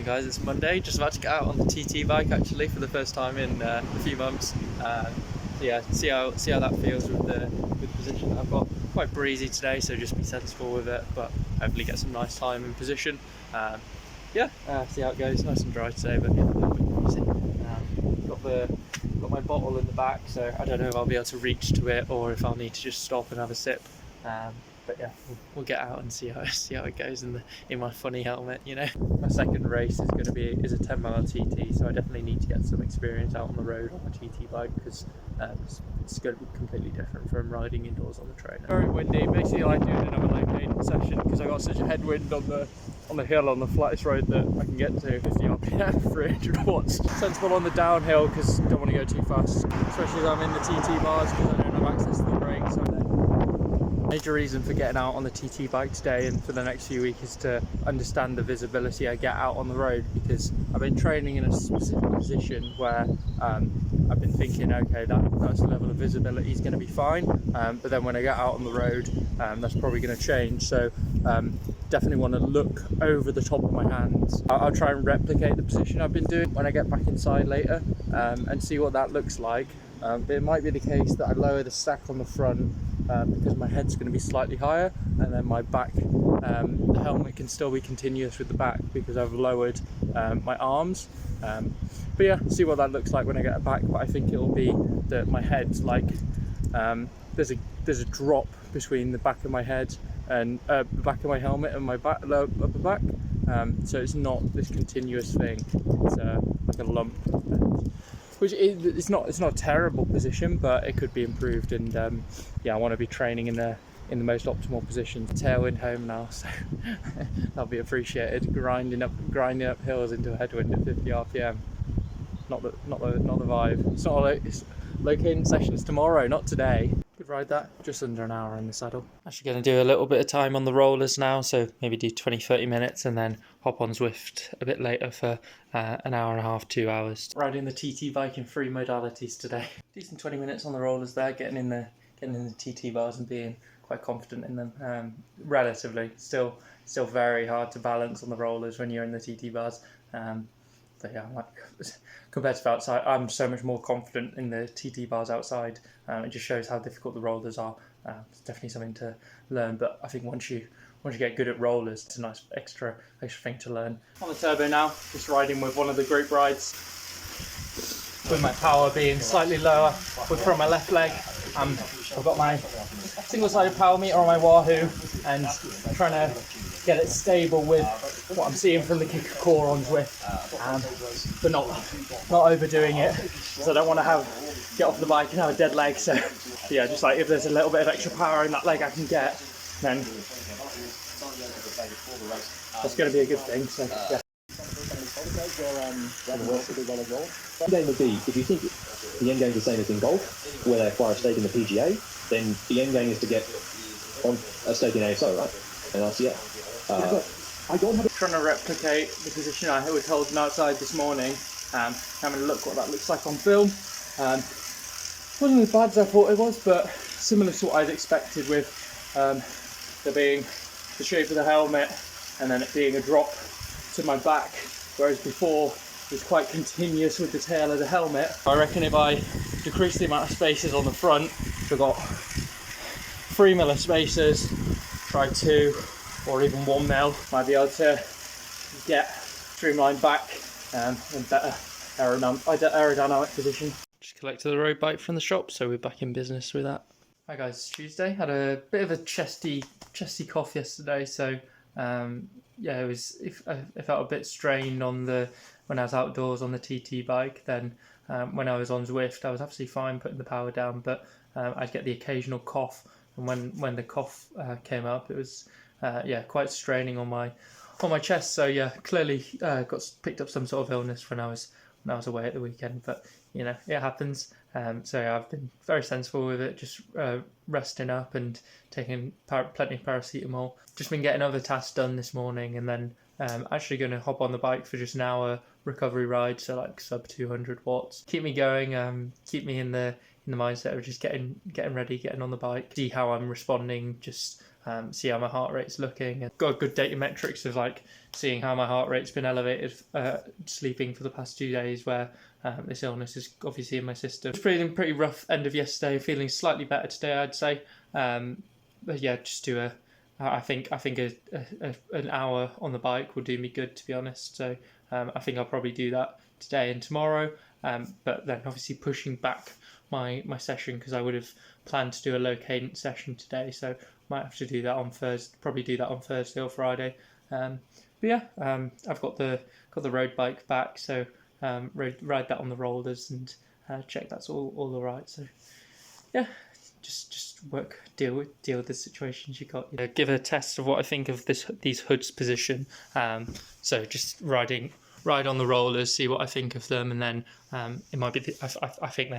guys, it's Monday, just about to get out on the TT bike actually for the first time in a few months. So yeah, see how that feels with the position I've got. Quite breezy today, so just be sensible with it, but hopefully get some nice time in position. See how it goes. Nice and dry today, but yeah, a little bit breezy. Got my bottle in the back, so I don't know if I'll be able to reach to it or if I'll need to just stop and have a sip. But yeah, we'll get out and see how it goes in my funny helmet, you know. My second race is a 10-mile TT, so I definitely need to get some experience out on the road on a TT bike because it's going to be completely different from riding indoors on the trainer. Very windy. Basically, I do another low cadence session because I got such a headwind on the hill on the flattest road that I can get to 50 RPM, 300 watts. Sensible on the downhill because don't want to go too fast, especially as I'm in the TT bars because I don't have access to the brakes. Major reason for getting out on the TT bike today and for the next few weeks is to understand the visibility I get out on the road, because I've been training in a specific position where I've been thinking, okay, that's the level of visibility is going to be fine, but then when I get out on the road, that's probably going to change. So definitely want to look over the top of my hands. I'll try and replicate the position I've been doing when I get back inside later and see what that looks like. But it might be the case that I lower the stack on the front because my head's going to be slightly higher, and then my back, the helmet can still be continuous with the back because I've lowered my arms. But yeah, see what that looks like when I get it back. But I think it'll be that my head's like there's a drop between the back of my head and the back of my helmet and my back, upper back. So it's not this continuous thing. It's like a lump. Which it's not a terrible position, but it could be improved. And yeah, I want to be training in the most optimal position. Tailwind home now, so that'll be appreciated. Grinding up hills into a headwind at 50 RPM. Not the vibe. It's not it's low cadence sessions tomorrow, not today. Could ride that just under an hour in the saddle. Actually going to do a little bit of time on the rollers now, so maybe do 20-30 minutes and then hop on Zwift a bit later for an hour and a half, 2 hours. Riding the TT bike in 3 modalities today. Decent 20 minutes on the rollers there, getting in the TT bars and being quite confident in them. Relatively, still very hard to balance on the rollers when you're in the TT bars. But yeah, compared to outside, I'm so much more confident in the TT bars outside. It just shows how difficult the rollers are. It's definitely something to learn, but I think once you get good at rollers, it's a nice extra thing to learn. On the turbo now, just riding with one of the group rides, with my power being slightly lower from my left leg. I've got my single-sided power meter on my Wahoo and I'm trying to get it stable with what I'm seeing from the kicker core on Zwift, but not overdoing it, because I don't want to get off the bike and have a dead leg. So yeah, just like if there's a little bit of extra power in that leg I can get, then that's going to be a good thing. So yeah. One game would be, if you think the end game is the same as in golf, where they acquire a stake in the PGA, then the end game is to get on a stake in ASO, right? And RCF. I don't have trying to replicate the position I was holding outside this morning. Having a look what that looks like on film. Wasn't as bad as I thought it was, but similar to what I'd expected, with there being the shape of the helmet and then it being a drop to my back, whereas before it was quite continuous with the tail of the helmet. I reckon if I decrease the amount of spacers on the front, which I've got 3 mil of spacers, try 2 or even 1 mil, might be able to get streamlined back and better aerodynamic position. Just collected the road bike from the shop, so we're back in business with that. Hi guys, it's Tuesday. Had a bit of a chesty cough yesterday, so yeah, I felt a bit strained when I was outdoors on the TT bike. Then when I was on Zwift, I was absolutely fine putting the power down, but I'd get the occasional cough, and when the cough came up, it was quite straining on my chest. So yeah, clearly picked up some sort of illness when I was away at the weekend, but you know, it happens. So yeah, I've been very sensible with it, just resting up and taking plenty of paracetamol. Just been getting other tasks done this morning, and then actually going to hop on the bike for just an hour recovery ride, so like sub 200 watts. Keep me going, keep me in the mindset of just getting ready, getting on the bike, see how I'm responding just see how my heart rate's looking, and got good data metrics of like seeing how my heart rate's been elevated sleeping for the past 2 days, where this illness is obviously in my system. It's feeling pretty rough end of yesterday, feeling slightly better today, I'd say. But yeah, just do I think an hour on the bike will do me good, to be honest. So I think I'll probably do that today and tomorrow. But then obviously pushing back my session, because I would have planned to do a low cadence session today, so might have to do that on Thursday. Probably do that on Thursday or Friday. But yeah, I've got the road bike back, so ride that on the rollers and check that's all alright. So yeah, just deal with the situations you got. Give a test of what I think of these hoods position. So just ride on the rollers, see what I think of them, and then it might be I think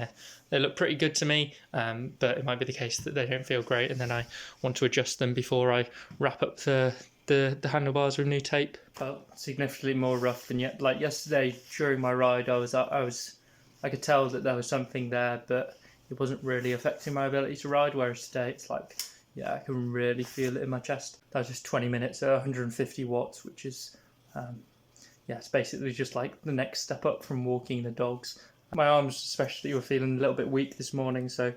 they look pretty good to me, but it might be the case that they don't feel great, and then I want to adjust them before I wrap up the handlebars with new tape. Felt significantly more rough than yet. Like yesterday during my ride, I could tell that there was something there, but it wasn't really affecting my ability to ride. Whereas today, it's like, yeah, I can really feel it in my chest. That was just 20 minutes at 150 watts, which is yeah, it's basically just like the next step up from walking the dogs. My arms especially were feeling a little bit weak this morning, so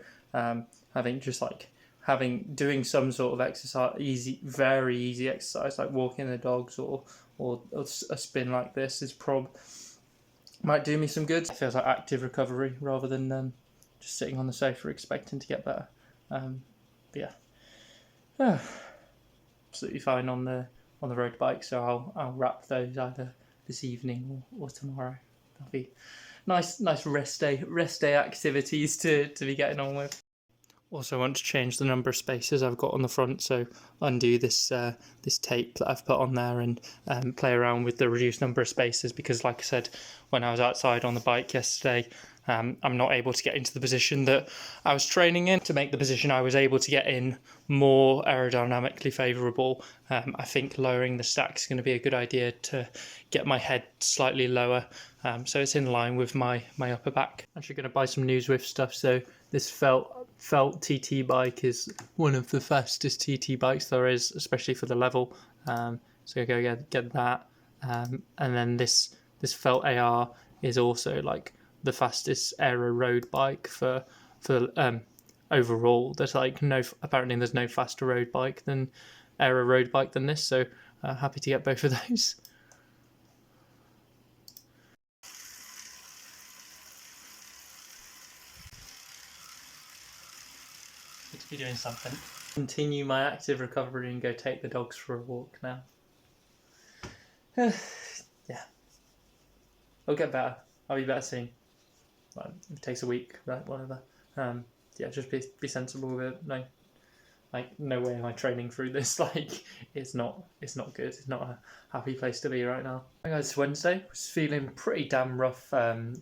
doing some sort of exercise, very easy exercise like walking the dogs or a spin like this might do me some good. It feels like active recovery rather than just sitting on the sofa expecting to get better. But yeah, absolutely fine on the road bike. So I'll wrap those either this evening or tomorrow. That'll be nice rest day activities to be getting on with. Also want to change the number of spaces I've got on the front, so undo this tape that I've put on there and play around with the reduced number of spaces, because like I said, when I was outside on the bike yesterday, I'm not able to get into the position that I was training in. To make the position I was able to get in more aerodynamically favourable, I think lowering the stack is going to be a good idea to get my head slightly lower, so it's in line with my upper back. I'm actually going to buy some new Zwift stuff, so this felt TT bike is one of the fastest TT bikes there is, especially for the level. So go get that, and then this felt AR is also like the fastest aero road bike for overall. There's like apparently there's no faster road bike than aero road bike than this. So happy to get both of those. Good to be doing something. Continue my active recovery and go take the dogs for a walk now. Yeah, I'll get better. I'll be better soon. Well, it takes a week, right? Whatever. Yeah, just be sensible with it. No way am I training through this. Like, it's not good. It's not a happy place to be right now. Hi guys, it's Wednesday. Was feeling pretty damn rough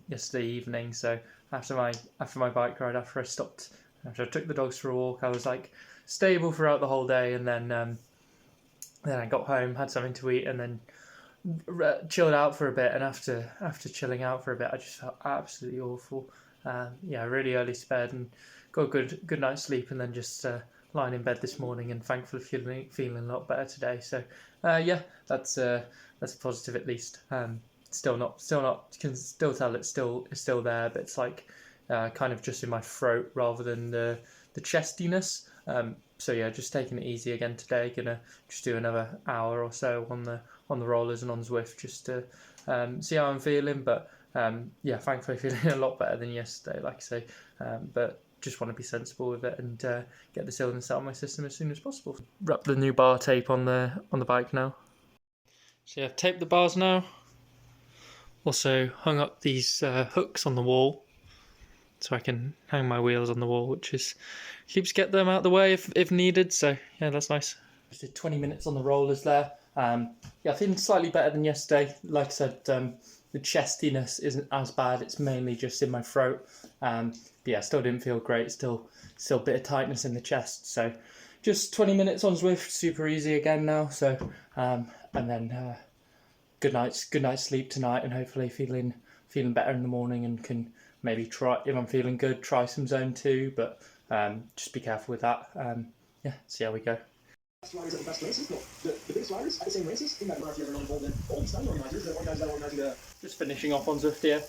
yesterday evening. So after my bike ride, after I took the dogs for a walk, I was like stable throughout the whole day, and then I got home, had something to eat, and then chilled out for a bit. And after chilling out for a bit, I just felt absolutely awful. Yeah, really early to bed and got a good night's sleep, and then just lying in bed this morning, and thankfully feeling a lot better today. So yeah, that's a positive at least. Still not. You can still tell it's still there, but it's like kind of just in my throat rather than the chestiness. So yeah, just taking it easy again today. Gonna just do another hour or so on the rollers and on Zwift just to see how I'm feeling. But yeah, thankfully feeling a lot better than yesterday, like I say. But just want to be sensible with it and get this illness out of my system as soon as possible. Wrap the new bar tape on the bike now. So yeah, I've taped the bars now. Also hung up these hooks on the wall, so I can hang my wheels on the wall, which keeps get them out of the way if needed. So yeah, that's nice. Just did 20 minutes on the rollers there. Yeah, feeling slightly better than yesterday. Like I said, the chestiness isn't as bad. It's mainly just in my throat. But yeah, still didn't feel great. Still a bit of tightness in the chest. So just 20 minutes on Zwift, super easy again now. So and then good night's sleep tonight, and hopefully feeling better in the morning, and can maybe try, if I'm feeling good, try some zone 2, but just be careful with that. Yeah, see how we go. riders at the best races, not the biggest riders at the same races. In that regard, you're not involved in all these time organisers. The organisers that are organising the... Just finishing off on Zwift here.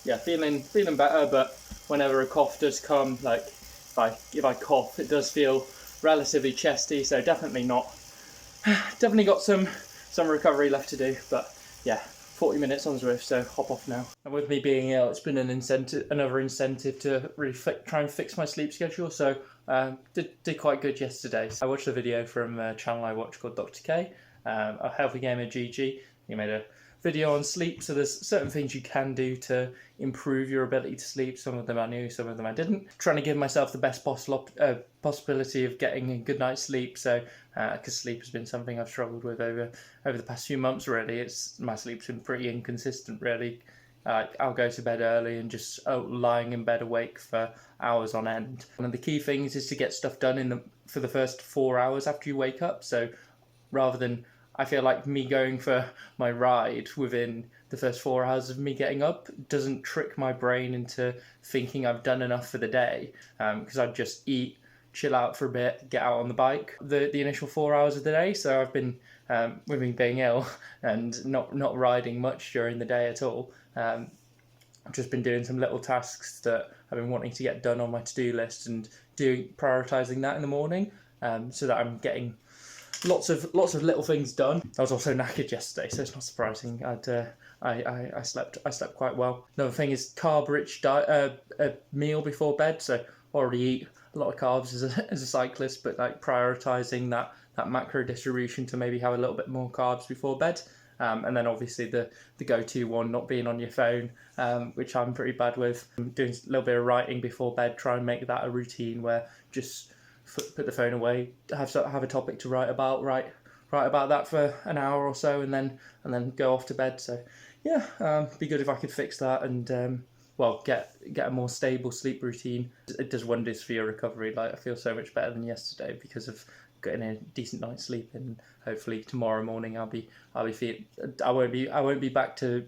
Yeah, feeling better, but whenever a cough does come, like if I cough, it does feel relatively chesty. So definitely got some recovery left to do. But yeah, 40 minutes on Zwift, so hop off now. And with me being ill, it's been another incentive to really try and fix my sleep schedule. So did quite good yesterday. So I watched a video from a channel I watch called Dr. K, a healthy gamer GG. He made a video on sleep, so there's certain things you can do to improve your ability to sleep. Some of them I knew, some of them I didn't. Trying to give myself the best possibility of getting a good night's sleep, so because sleep has been something I've struggled with over the past few months really. My sleep's been pretty inconsistent really. I'll go to bed early and just lying in bed awake for hours on end. One of the key things is to get stuff done for the first 4 hours after you wake up, so rather than I feel like me going for my ride within the first 4 hours of me getting up doesn't trick my brain into thinking I've done enough for the day, because I'd just eat, chill out for a bit, get out on the bike the initial 4 hours of the day. So I've been, with me being ill and not riding much during the day at all, I've just been doing some little tasks that I've been wanting to get done on my to-do list and prioritising that in the morning, so that I'm getting lots of little things done. I was also knackered yesterday, so it's not surprising. I slept quite well. Another thing is carb-rich meal before bed. So already eat a lot of carbs as a cyclist, but like prioritising that macro distribution to maybe have a little bit more carbs before bed. And then obviously the go-to one, not being on your phone, which I'm pretty bad with. Doing a little bit of writing before bed, try and make that a routine where just put the phone away, have a topic to write about that for an hour or so, and then go off to bed. So yeah, be good if I could fix that and get a more stable sleep routine. It does wonders for your recovery. Like I feel so much better than yesterday because of getting a decent night's sleep, and hopefully tomorrow morning I'll be fit. I won't be back to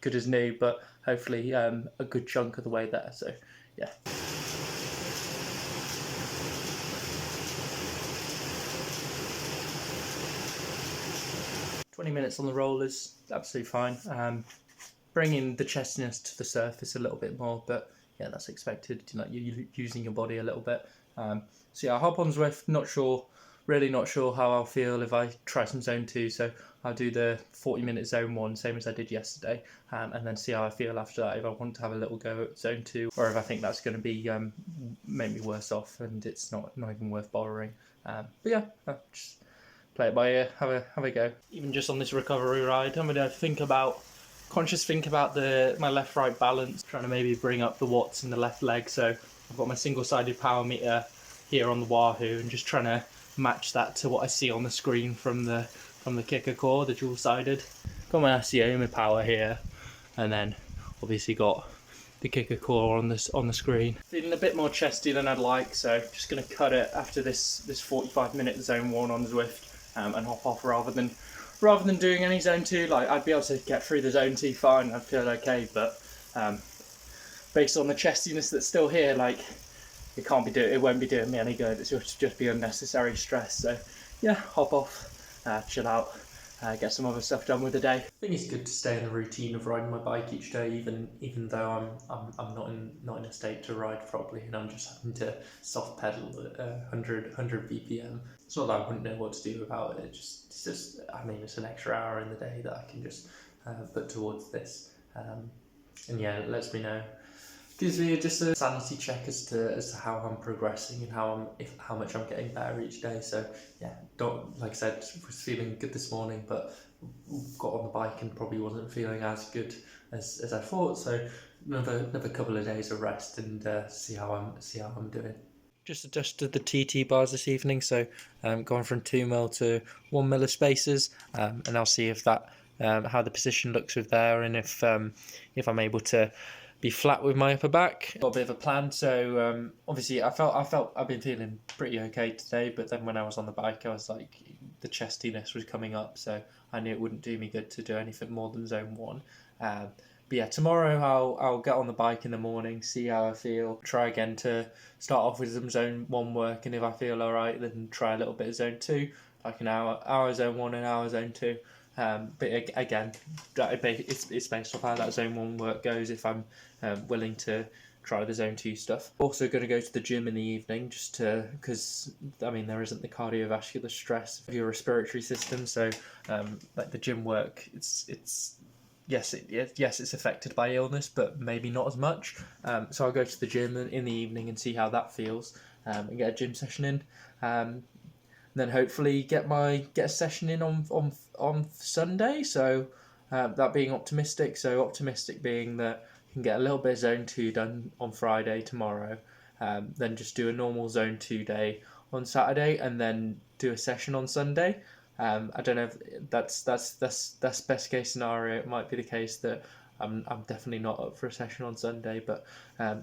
good as new, but hopefully a good chunk of the way there. So yeah. 20 minutes on the rollers, absolutely fine. Bringing the chestiness to the surface a little bit more, but yeah, that's expected. You're using your body a little bit. So yeah, I'll hop on Zwift. Really not sure how I'll feel if I try some zone 2. So I'll do the 40-minute zone 1, same as I did yesterday, and then see how I feel after that. If I want to have a little go at zone 2, or if I think that's going to be make me worse off and it's not even worth bothering. But yeah, just play it by ear, have a go. Even just on this recovery ride, I'm gonna think about my left-right balance, trying to maybe bring up the watts in the left leg. So I've got my single-sided power meter here on the Wahoo, and just trying to match that to what I see on the screen from the kicker core, the dual-sided. Got my Asioma power here, and then obviously got the kicker core on the screen. Feeling a bit more chesty than I'd like, so just gonna cut it after this 45-minute zone 1 on Zwift. And hop off rather than doing any zone 2. Like I'd be able to get through the zone 2 fine, I'd feel okay, but based on the chestiness that's still here, like it won't be doing me any good. It's just be unnecessary stress. So yeah, hop off, chill out, get some other stuff done with the day. I think it's good to stay in the routine of riding my bike each day, even though I'm not in a state to ride properly, and I'm just having to soft pedal at 100 BPM. It's not that I wouldn't know what to do without it. It's just it's an extra hour in the day that I can just put towards this, and yeah, it lets me know. Gives me just a sanity check as to how I'm progressing and how much I'm getting better each day. So yeah, like I said, was feeling good this morning, but got on the bike and probably wasn't feeling as good as I thought. So another couple of days of rest and see how I'm doing. Just adjusted the TT bars this evening, so gone from 2mm to 1mm of spacers, and I'll see if that how the position looks with there, and if I'm able to be flat with my upper back. Got a bit of a plan, so obviously I've been feeling pretty okay today, but then when I was on the bike I was like, the chestiness was coming up, so I knew it wouldn't do me good to do anything more than zone 1. But yeah, tomorrow I'll get on the bike in the morning, see how I feel. Try again to start off with some zone 1 work, and if I feel alright, then try a little bit of zone 2, like an hour zone 1 and hour zone 2. But again, it's based off how that zone 1 work goes, if I'm willing to try the zone 2 stuff. Also going to go to the gym in the evening, just because I mean there isn't the cardiovascular stress of your respiratory system, so like the gym work, yes, it's affected by illness, but maybe not as much. So I'll go to the gym in the evening and see how that feels, and get a gym session in. Then hopefully get a session in on Sunday. So that being optimistic. So optimistic being that I can get a little bit of zone 2 done on Friday tomorrow. Then just do a normal zone 2 day on Saturday, and then do a session on Sunday. I don't know if that's best case scenario. It might be the case that I'm definitely not up for a session on Sunday, but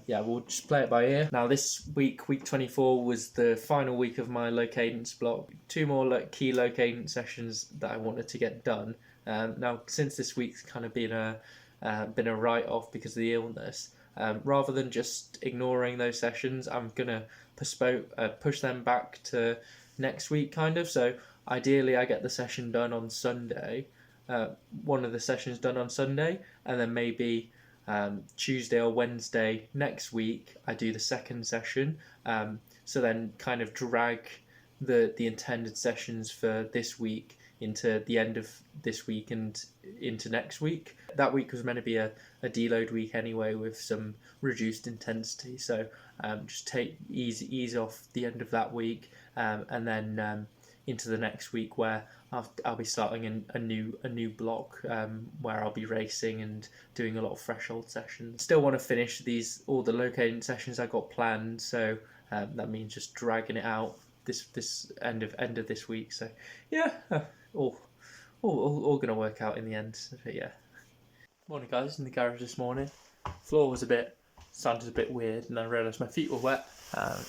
yeah, we'll just play it by ear. Now this week 24, was the final week of my low cadence block. 2 more key low cadence sessions that I wanted to get done. Now since this week's kind of been a write-off because of the illness, rather than just ignoring those sessions, I'm gonna push them back to next week, kind of. So ideally I get the session done on Sunday, one of the sessions done on Sunday, and then maybe Tuesday or Wednesday next week I do the second session, so then kind of drag the intended sessions for this week into the end of this week and into next week. That week was meant to be a deload week anyway, with some reduced intensity, so just ease off the end of that week, and then into the next week, where I'll be starting a new block, where I'll be racing and doing a lot of threshold sessions. Still want to finish all the low cadence sessions I got planned, so that means just dragging it out this end of this week. So yeah, all gonna work out in the end. But yeah. Morning guys, in the garage this morning. Floor sounded a bit weird, and I realised my feet were wet.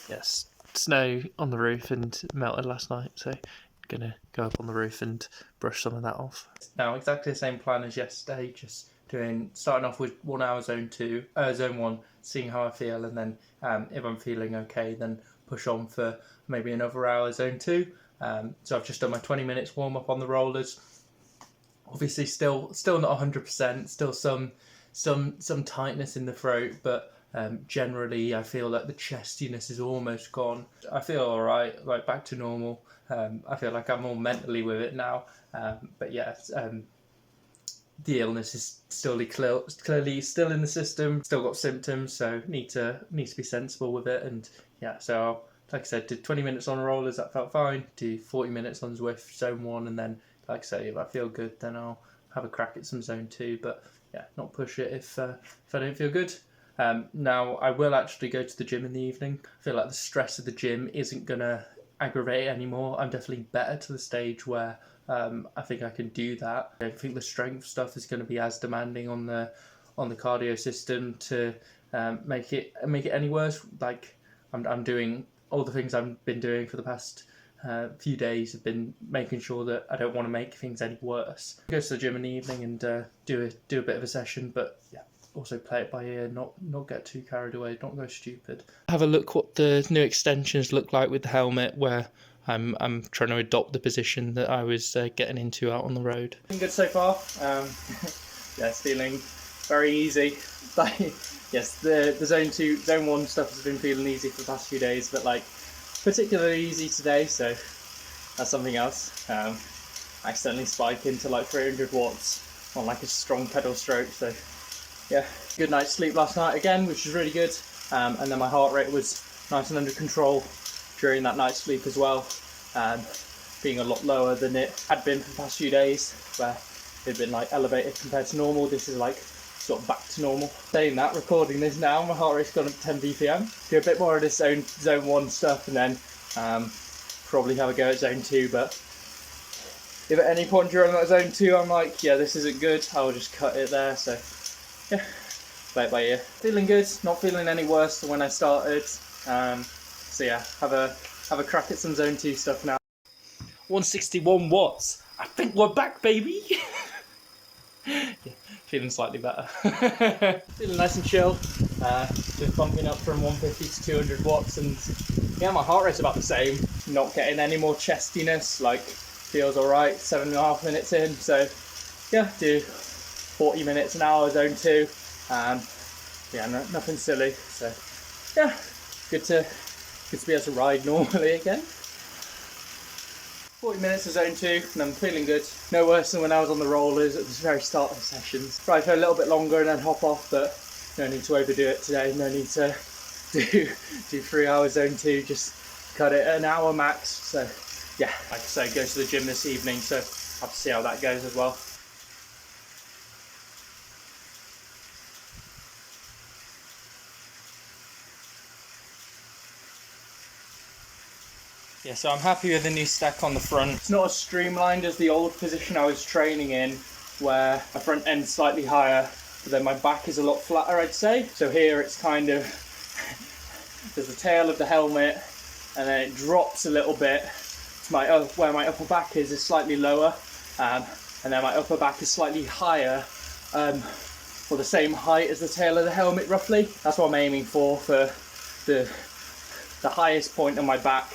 Yes, snow on the roof and melted last night, so gonna go up on the roof and brush some of that off. Now exactly the same plan as yesterday, just starting off with 1 hour zone 1, seeing how I feel, and then if I'm feeling okay, then push on for maybe another hour zone 2. So I've just done my 20 minutes warm up on the rollers. Obviously still not 100%, still some tightness in the throat, but generally I feel like the chestiness is almost gone. I feel alright, like back to normal. I feel like I'm more mentally with it now, but yeah, the illness is clearly still in the system, still got symptoms, so need to be sensible with it. And yeah, so like I said, did 20 minutes on rollers, that felt fine. Do 40 minutes on Zwift zone 1, and then like I say, if I feel good, then I'll have a crack at some zone 2, but yeah, not push it if I don't feel good. Now I will actually go to the gym in the evening. I feel like the stress of the gym isn't gonna aggravate it anymore. I'm definitely better to the stage where I think I can do that. I don't think the strength stuff is going to be as demanding on the cardio system to make it any worse. Like I'm doing all the things I've been doing for the past few days, have been making sure that I don't want to make things any worse. Go to the gym in the evening and do a bit of a session, but yeah, also play it by ear, not get too carried away, not go stupid. Have a look what the new extensions look like with the helmet, where I'm trying to adopt the position that I was getting into out on the road. Been good so far. Yeah, it's feeling very easy. Yes, the zone 1 stuff has been feeling easy for the past few days, but like particularly easy today, so that's something else. I accidentally spike into like 300 watts on like a strong pedal stroke, so yeah, good night's sleep last night again, which was really good, and then my heart rate was nice and under control during that night's sleep as well, being a lot lower than it had been for the past few days, where it had been like elevated compared to normal. This is like sort of back to normal. Saying that, recording this now, my heart rate's gone up to 10 BPM. Do a bit more of this zone 1 stuff, and then probably have a go at zone 2, but if at any point during that zone 2 I'm like, yeah, this isn't good, I'll just cut it there. So yeah, play it by ear. Feeling good, not feeling any worse than when I started. So yeah, have a crack at some zone 2 stuff now. 161 watts. I think we're back, baby. Yeah, feeling slightly better. Feeling nice and chill. Just bumping up from 150 to 200 watts, and yeah, my heart rate's about the same. Not getting any more chestiness, like feels alright. 7.5 minutes in, so yeah, do 40 minutes an hour, zone 2. Yeah, nothing silly. So yeah, good to be able to ride normally again. 40 minutes of zone 2 and I'm feeling good. No worse than when I was on the rollers at the very start of the sessions. Ride for a little bit longer and then hop off, but no need to overdo it today. No need to do 3 hours zone 2, just cut it an hour max. So yeah, like I say, go to the gym this evening, so I'll have to see how that goes as well. Yeah, so I'm happy with the new stack on the front. It's not as streamlined as the old position I was training in, where my front end's slightly higher, but then my back is a lot flatter, I'd say. So here it's kind of, there's the tail of the helmet, and then it drops a little bit to where my upper back is slightly lower, and then my upper back is slightly higher, or the same height as the tail of the helmet roughly. That's what I'm aiming for the highest point on my back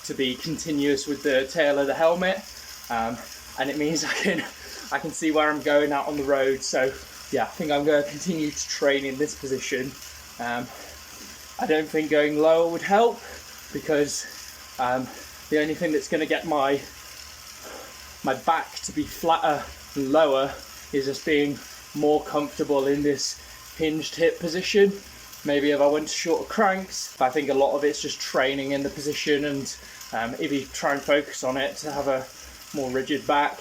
to be continuous with the tail of the helmet, and it means I can see where I'm going out on the road. So yeah, I think I'm going to continue to train in this position. I don't think going lower would help, because the only thing that's going to get my back to be flatter and lower is just being more comfortable in this hinged hip position. Maybe if I went to shorter cranks, but I think a lot of it's just training in the position, and if you try and focus on it to have a more rigid back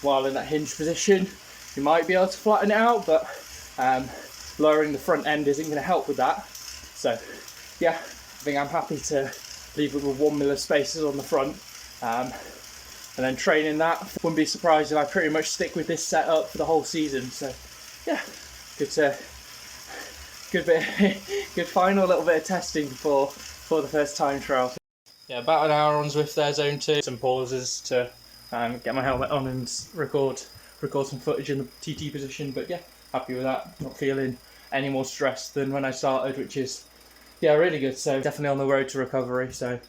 while in that hinge position, you might be able to flatten it out, but lowering the front end isn't going to help with that. So yeah, I think I'm happy to leave it with 1 mil of spacers on the front, and then training that. Wouldn't be surprised if I pretty much stick with this setup for the whole season. So yeah, good final little bit of testing for the first time trial. Yeah, about an hour on Zwift there, zone 2. Some pauses to get my helmet on and record some footage in the TT position, but yeah, happy with that. Not feeling any more stressed than when I started, which is yeah, really good. So definitely on the road to recovery. So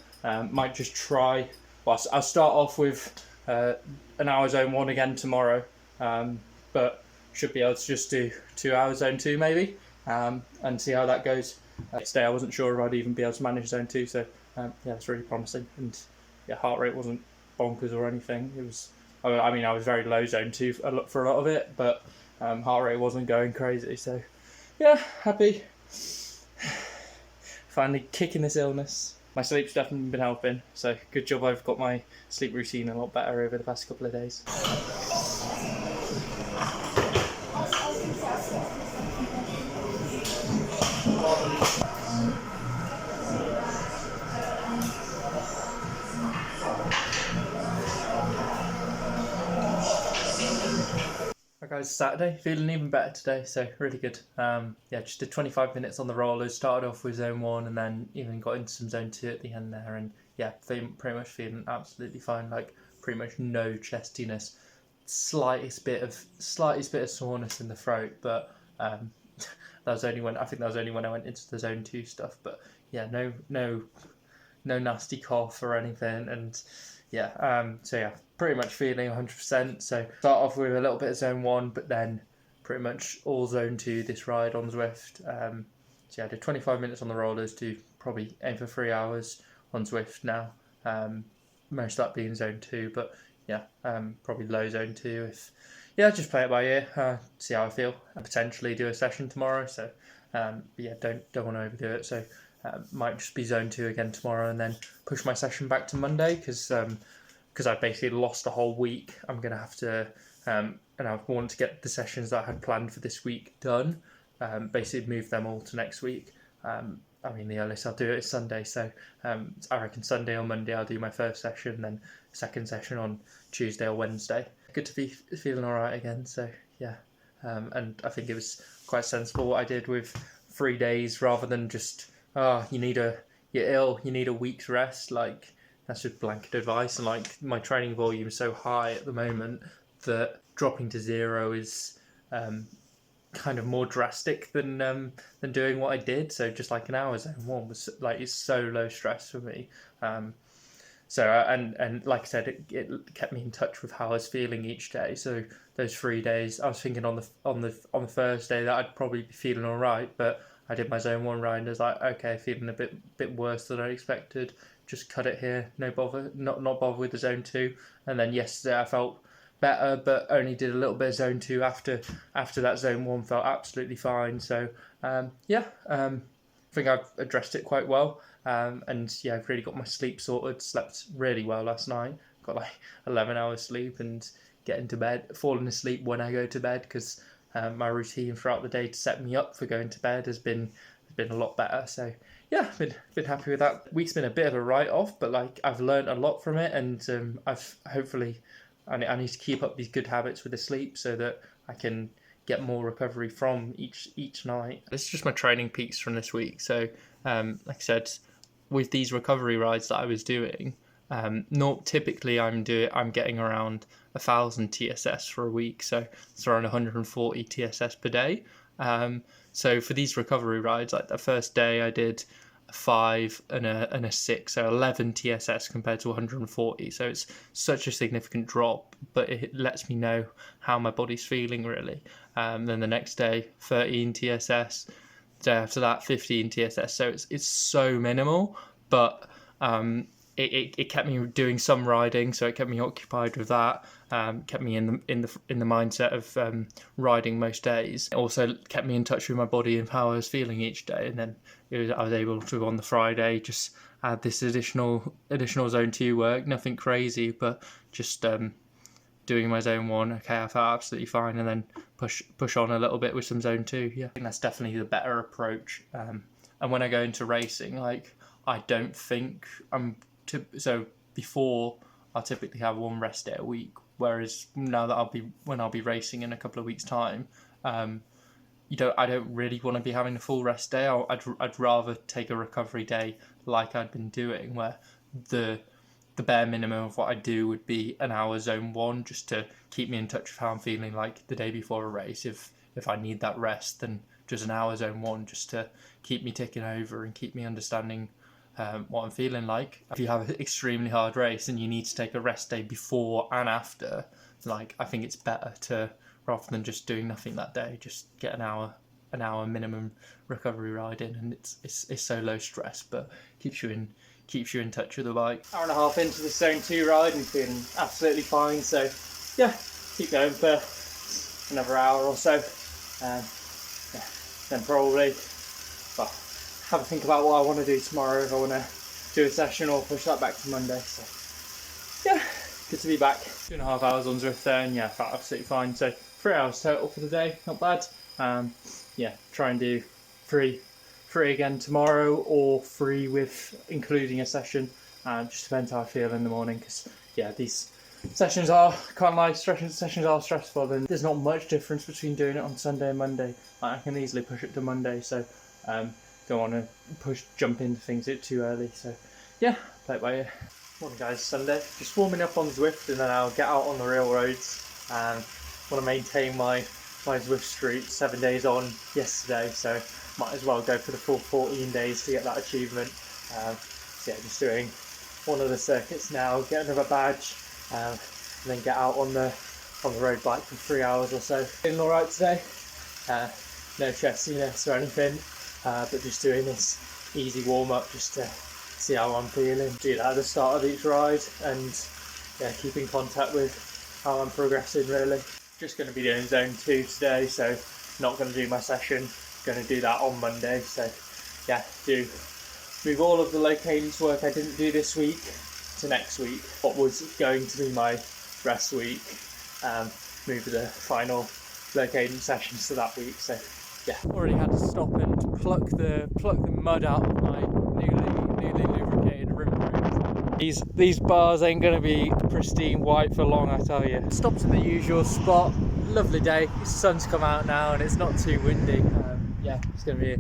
might just try. Well, I'll start off with an hour zone 1 again tomorrow, but should be able to just do 2 hours zone 2 maybe. And see how that goes. Next day I wasn't sure if I'd even be able to manage zone 2, so yeah, it's really promising. And yeah, heart rate wasn't bonkers or anything. It was, I mean, I was very low zone 2 for a lot of it, but heart rate wasn't going crazy. So yeah, happy. Finally kicking this illness. My sleep's definitely been helping, so good job I've got my sleep routine a lot better over the past couple of days. Guys, Saturday, feeling even better today, so really good. Yeah, just did 25 minutes on the rollers, started off with zone 1 and then even got into some zone 2 at the end there, and yeah, pretty much feeling absolutely fine, like pretty much no chestiness, slightest bit of soreness in the throat, but that was only when I went into the zone 2 stuff. But yeah, no nasty cough or anything, and yeah, so yeah, pretty much feeling 100%. So start off with a little bit of zone 1, but then pretty much all zone 2 this ride on Zwift. So yeah, I did 25 minutes on the rollers to probably aim for 3 hours on Zwift now. Most of that being zone 2, but yeah, probably low zone 2 if, yeah, just play it by ear, see how I feel, and potentially do a session tomorrow. So but yeah, don't want to overdo it. So might just be zone 2 again tomorrow, and then push my session back to Monday, because I basically lost a whole week. I'm gonna have to and I want to get the sessions that I had planned for this week done, basically move them all to next week. I mean, the earliest I'll do it is Sunday, so I reckon Sunday or Monday I'll do my first session, then second session on Tuesday or Wednesday. Good to be feeling all right again. So yeah, and I think it was quite sensible what I did with 3 days rather than just you're ill, you need a week's rest. Like, that's just blanket advice. And like my training volume is so high at the moment that dropping to 0 is kind of more drastic than doing what I did. So just like an hour zone 1 was like, it's so low stress for me. So and like I said, it kept me in touch with how I was feeling each day. So those 3 days, I was thinking on the first day that I'd probably be feeling all right, but I did my zone 1 ride and I was like, okay, feeling a bit worse than I expected. Just cut it here, no bother, not bother with the zone 2. And then yesterday I felt better, but only did a little bit of zone 2 after that zone 1 felt absolutely fine. So I think I've addressed it quite well. And yeah, I've really got my sleep sorted. Slept really well last night. Got like 11 hours sleep and getting to bed, falling asleep when I go to bed, because my routine throughout the day to set me up for going to bed has been a lot better. So yeah, been happy with that. Week's been a bit of a write-off, but like I've learned a lot from it, and I've hopefully I need to keep up these good habits with the sleep so that I can get more recovery from each night. This is just my training peaks from this week. So like I said, with these recovery rides that I was doing, not typically I'm getting around 1,000 TSS for a week, so it's around 140 TSS per day. So for these recovery rides, like the first day I did a 5 and a 6, so 11 TSS compared to 140. So it's such a significant drop, but it lets me know how my body's feeling really. Then the next day, 13 TSS. Day after that, 15 TSS. So it's so minimal, but it kept me doing some riding, so it kept me occupied with that. Kept me in the mindset of riding most days. It also kept me in touch with my body and how I was feeling each day. And then I was able to, on the Friday, just add this additional zone 2 work. Nothing crazy, but just doing my zone 1. Okay, I felt absolutely fine, and then push on a little bit with some zone 2. Yeah, I think that's definitely the better approach. And when I go into racing, like I don't think so before I'll typically have 1 rest day a week, whereas now that I'll be racing in a couple of weeks' time, I don't really want to be having a full rest day. I'd rather take a recovery day like I'd been doing, where the bare minimum of what I do would be an hour zone 1, just to keep me in touch with how I'm feeling like the day before a race. If I need that rest, then just an hour zone 1, just to keep me ticking over and keep me understanding what I'm feeling like. If you have an extremely hard race and you need to take a rest day before and after, like I think it's better to, rather than just doing nothing that day, just get an hour minimum recovery ride in, and it's so low stress, but keeps you in touch with the bike. Hour and a half into the zone 2 ride and feeling absolutely fine. So yeah, keep going for another hour or so. Then probably have a think about what I want to do tomorrow, if I want to do a session or push that back to Monday. So yeah, good to be back. 2.5 hours on Zwift there, and yeah, felt absolutely fine. So 3 hours total for the day, not bad. Yeah, try and do 3 again tomorrow, or 3 with including a session. Just depends how I feel in the morning, because yeah, these sessions are sessions are stressful, and there's not much difference between doing it on Sunday and Monday. I can easily push it to Monday, so don't want to jump into things too early. So yeah, play it by ear. Morning guys, Sunday. Just warming up on Zwift, and then I'll get out on the real roads. Want to maintain my Zwift streak. 7 days on yesterday, so might as well go for the full 14 days to get that achievement. So yeah, just doing one of the circuits now, get another badge, and then get out on the road bike for 3 hours or so. Feeling alright today. No chestiness or anything, but just doing this easy warm-up just to see how I'm feeling. Do that at the start of each ride, and yeah, keep in contact with how I'm progressing really. Just going to be doing zone 2 today, so not going to do my session. Going to do that on Monday. So yeah, move all of the low cadence work I didn't do this week to next week. What was going to be my rest week, move the final low cadence sessions to that week. So yeah, already had to stop and pluck the mud out of my newly lubricated rim brakes. These bars ain't going to be pristine white for long, I tell you. Stopped in the usual spot. Lovely day. The sun's come out now and it's not too windy. yeah, it's gonna be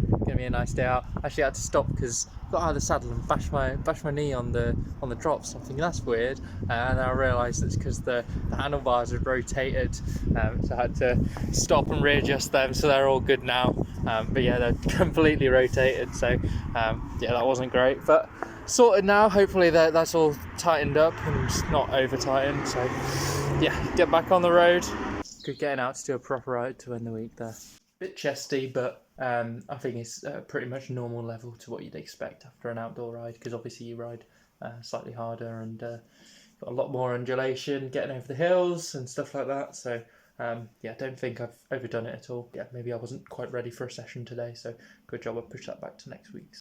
a nice day out. Actually, I had to stop because I got out of the saddle and bashed my knee on the drops. I'm thinking that's weird, and then I realised it's because the handlebars had rotated, so I had to stop and readjust them. So they're all good now. But yeah, they're completely rotated. So yeah, that wasn't great, but sorted now. Hopefully that's all tightened up and just not over tightened. So yeah, get back on the road. Good getting out to do a proper ride to end the week there. Bit chesty, but I think it's pretty much normal level to what you'd expect after an outdoor ride, because obviously you ride slightly harder and got a lot more undulation, getting over the hills and stuff like that. So yeah, don't think I've overdone it at all. Yeah, maybe I wasn't quite ready for a session today, so good job. I'll push that back to next week's.